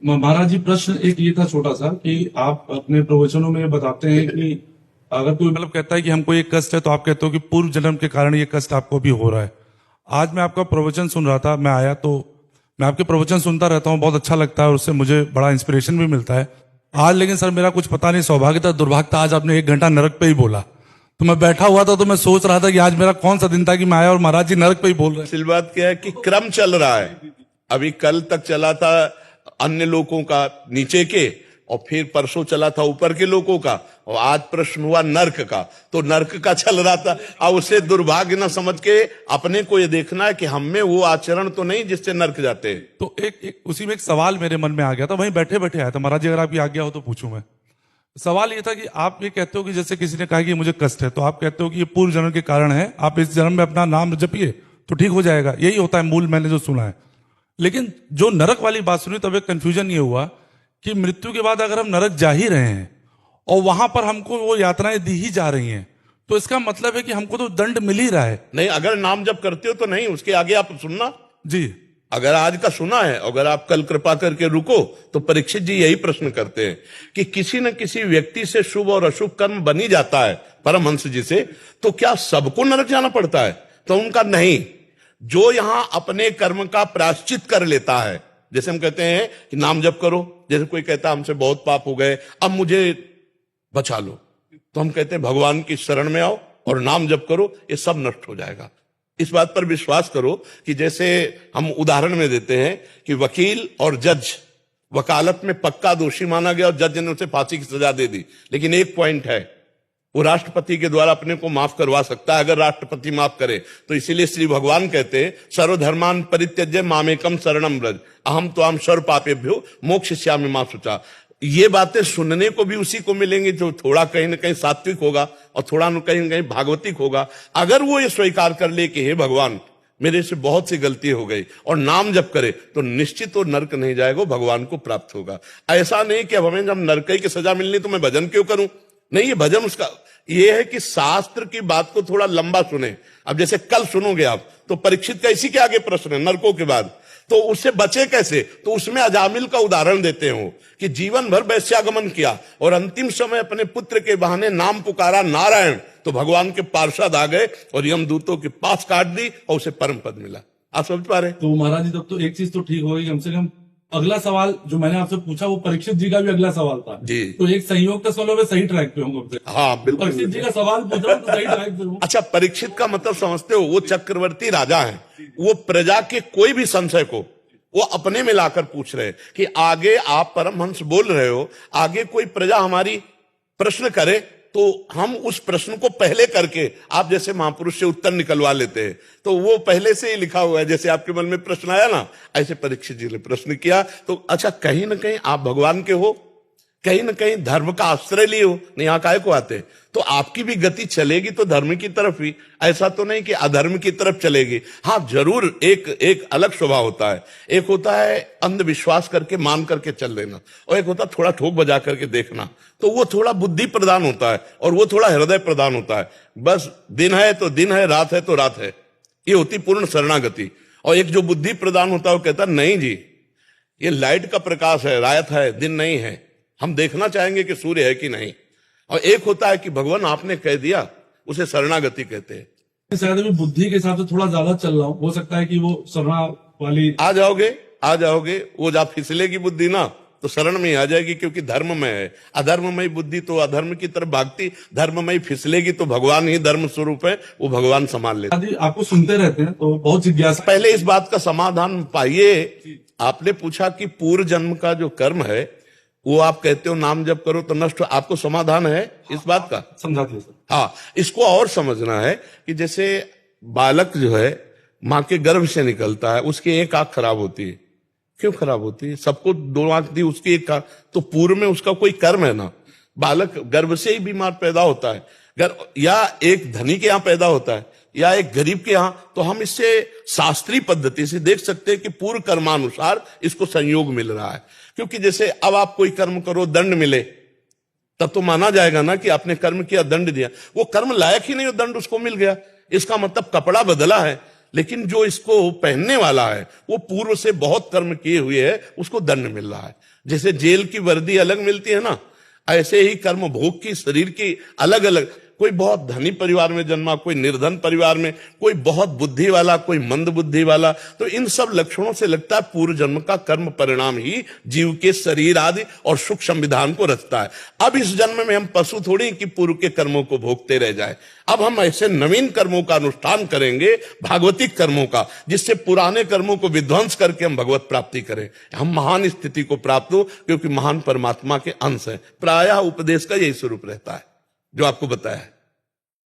महाराज जी, प्रश्न एक ये था छोटा सा कि आप अपने प्रवचनों में बताते हैं कि अगर कोई मतलब कहता है कि हमको ये कष्ट है, तो आप कहते हो कि पूर्व जन्म के कारण ये कष्ट आपको भी हो रहा है। आज मैं आपका प्रवचन सुन रहा था, मैं आया तो मैं आपके प्रवचन सुनता रहता हूँ, बहुत अच्छा लगता है और उससे मुझे बड़ा इंस्पिरेशन भी मिलता है। आज लेकिन सर मेरा कुछ पता नहीं, सौभाग्यता दुर्भाग्यता, आज आपने 1 घंटा नरक पे ही बोला। तो मैं बैठा हुआ था तो मैं सोच रहा था कि आज मेरा कौन सा दिन था कि मैं आया और महाराज जी नरक पे ही बोल रहे हैं। असल बात क्या है कि क्रम चल रहा है। अभी कल तक चला था अन्य लोगों का नीचे के, और फिर परसों चला था ऊपर के लोगों का, और आज प्रश्न हुआ नर्क का। तो नर्क का चल रहा था, अब उसे दुर्भाग्य न समझ के अपने को ये देखना है कि हम में वो आचरण तो नहीं जिससे नर्क जाते हैं। तो उसी में एक सवाल मेरे मन में आ गया था, वहीं बैठे बैठे आया था। महाराज जी अगर आपकी आज्ञा हो तो पूछूं मैं। सवाल ये था कि आप ये कहते हो कि जैसे किसी ने कहा कि मुझे कष्ट है, तो आप कहते हो कि ये पूर्व जन्म के कारण है, आप इस जन्म में अपना नाम जपिए तो ठीक हो जाएगा। यही होता है मूल, मैंने जो सुना है। लेकिन जो नरक वाली बात सुनी तब एक कंफ्यूजन ये हुआ कि मृत्यु के बाद अगर हम नरक जा ही रहे हैं और वहां पर हमको वो यातनाएं दी ही जा रही हैं, तो इसका मतलब है कि हमको तो दंड मिल ही रहा है। नहीं, अगर नाम जप करते हो तो नहीं, उसके आगे आप सुनना जी। अगर आज का सुना है, अगर आप कल कृपा करके रुको, तो परीक्षित जी यही प्रश्न करते हैं कि किसी न किसी व्यक्ति से शुभ और अशुभ कर्म बनी जाता है परमहंस जी से, तो क्या सबको नरक जाना पड़ता है? तो उनका नहीं, जो यहां अपने कर्म का प्रायश्चित कर लेता है। जैसे हम कहते हैं कि नाम जप करो, जैसे कोई कहता है हमसे बहुत पाप हो गए, अब मुझे बचा लो, तो हम कहते हैं भगवान की शरण में आओ और नाम जप करो, ये सब नष्ट हो जाएगा। इस बात पर विश्वास करो कि जैसे हम उदाहरण में देते हैं कि वकील और जज, वकालत में पक्का दोषी माना गया और जज ने उसे फांसी की सजा दे दी, लेकिन एक पॉइंट है, वो राष्ट्रपति के द्वारा अपने को माफ करवा सकता है अगर राष्ट्रपति माफ करे। तो इसीलिए श्री भगवान कहते हैं सर्वधर्मान परित्यज्य मामेकम शरणम व्रज अहम त्वाम सर्व पापेभ्यो मोक्षयिष्यामि मा शुचा। ये बातें सुनने को भी उसी को मिलेंगी जो थोड़ा कहीं ना कहीं सात्विक होगा और थोड़ा न कहीं कहीं भागवतिक होगा। अगर वो ये स्वीकार कर ले कि हे भगवान मेरे से बहुत सी गलती हो गई और नाम जप करे, तो निश्चित वो नरक नहीं जाएगा, भगवान को प्राप्त होगा। ऐसा नहीं कि अब हमें जब नरक की सजा मिलनी तो मैं भजन क्यों करूं। नहीं, ये भजन उसका ये है कि शास्त्र की बात को थोड़ा लंबा सुने। अब जैसे कल सुनोगे आप, तो परीक्षित का इसी के आगे प्रश्न है नरकों के बाद, तो उससे बचे कैसे? तो उसमें अजामिल का उदाहरण देते हो कि जीवन भर वैश्यागमन किया और अंतिम समय अपने पुत्र के बहाने नाम पुकारा नारायण, तो भगवान के पार्षद आ गए और यमदूतों के पास काट दी और उसे परम पद मिला। आप समझ पा रहे? तो महाराज जी तब तो एक चीज तो ठीक होगी, कम से कम अगला सवाल जो मैंने आपसे पूछा वो परीक्षित जी का भी अगला सवाल था जी। तो एक संयोग का सवाल मैं सही ट्रैक पे हूँ। हाँ बिल्कुल, परीक्षित जी का सवाल पूछ रहा हूँ तो सही ट्रैक पे हूँ। अच्छा, परीक्षित का मतलब समझते हो? वो चक्रवर्ती राजा हैं, वो प्रजा के कोई भी संशय को वो अपने में लाकर पूछ रहे कि आगे आप परमहंस बोल रहे हो, आगे कोई प्रजा हमारी प्रश्न करे तो हम उस प्रश्न को पहले करके आप जैसे महापुरुष से उत्तर निकलवा लेते हैं। तो वो पहले से ही लिखा हुआ है, जैसे आपके मन में प्रश्न आया ना, ऐसे परीक्षित जी ने प्रश्न किया। तो अच्छा, कहीं ना कहीं आप भगवान के हो, कहीं ना कहीं धर्म का आश्रय लिए हो, नहीं यहाँ काहे को आते, तो आपकी भी गति चलेगी तो धर्म की तरफ ही, ऐसा तो नहीं कि अधर्म की तरफ चलेगी। हाँ जरूर एक अलग स्वभाव होता है, एक होता है अंधविश्वास करके मान करके चल लेना, और एक होता है थोड़ा ठोक बजा करके देखना। तो वो थोड़ा बुद्धि प्रदान होता है और वो थोड़ा हृदय प्रदान होता है। बस दिन है तो दिन है, रात है तो रात है, ये होती पूर्ण शरणागति। और एक जो बुद्धि प्रदान होता है वो कहता है नहीं जी, ये लाइट का प्रकाश है, रात है, दिन नहीं है, हम देखना चाहेंगे कि सूर्य है कि नहीं। और एक होता है कि भगवान आपने कह दिया, उसे शरणागति कहते हैं। शायद अभी बुद्धि के हिसाब से थोड़ा ज्यादा चल रहा हूँ, हो सकता है कि वो शरणा वाली आ जाओगे, वो जब फिसलेगी बुद्धि ना तो शरण में आ जाएगी, क्योंकि धर्म में है। अधर्ममय बुद्धि तो अधर्म की तरफ भागती, धर्ममय फिसलेगी तो भगवान ही धर्म स्वरूप है, वो भगवान संभाल लेते। आपको सुनते रहते हैं तो बहुत जिज्ञासा। पहले इस बात का समाधान पाइए। आपने पूछा कि पूर्व जन्म का जो कर्म है वो आप कहते हो नाम जप करो तो नष्ट, आपको समाधान है इस बात का? समझा दिया सर। हाँ, इसको और समझना है कि जैसे बालक जो है माँ के गर्भ से निकलता है, उसकी एक आंख खराब होती है। क्यों खराब होती है? सबको 2 आंख दी, उसकी एक आंख, तो पूर्व में उसका कोई कर्म है ना। बालक गर्भ से ही बीमार पैदा होता है, या एक धनी के यहाँ पैदा होता है या एक गरीब के यहाँ, तो हम इससे शास्त्रीय पद्धति से देख सकते हैं कि पूर्व कर्मानुसार इसको संयोग मिल रहा है। क्योंकि जैसे अब आप कोई कर्म करो, दंड मिले, तब तो माना जाएगा ना कि आपने कर्म किया, दंड दिया। वो कर्म लायक ही नहीं हो, दंड उसको मिल गया, इसका मतलब कपड़ा बदला है। लेकिन जो इसको पहनने वाला है वो पूर्व से बहुत कर्म किए हुए है, उसको दंड मिल रहा है। जैसे जेल की वर्दी अलग मिलती है ना, ऐसे ही कर्म भोग की, शरीर की अलग अलग, कोई बहुत धनी परिवार में जन्मा, कोई निर्धन परिवार में, कोई बहुत बुद्धि वाला, कोई मंद बुद्धि वाला, तो इन सब लक्षणों से लगता है पूर्व जन्म का कर्म परिणाम ही जीव के शरीर आदि और सुख संविधान को रचता है। अब इस जन्म में हम पशु थोड़ी कि पूर्व के कर्मों को भोगते रह जाए, अब हम ऐसे नवीन कर्मों का अनुष्ठान करेंगे, भागवतिक कर्मों का, जिससे पुराने कर्मों को विध्वंस करके हम भगवत प्राप्ति करें, हम महान स्थिति को प्राप्त हो, क्योंकि महान परमात्मा के अंश है। प्रायः उपदेश का यही स्वरूप रहता है जो आपको बताया है।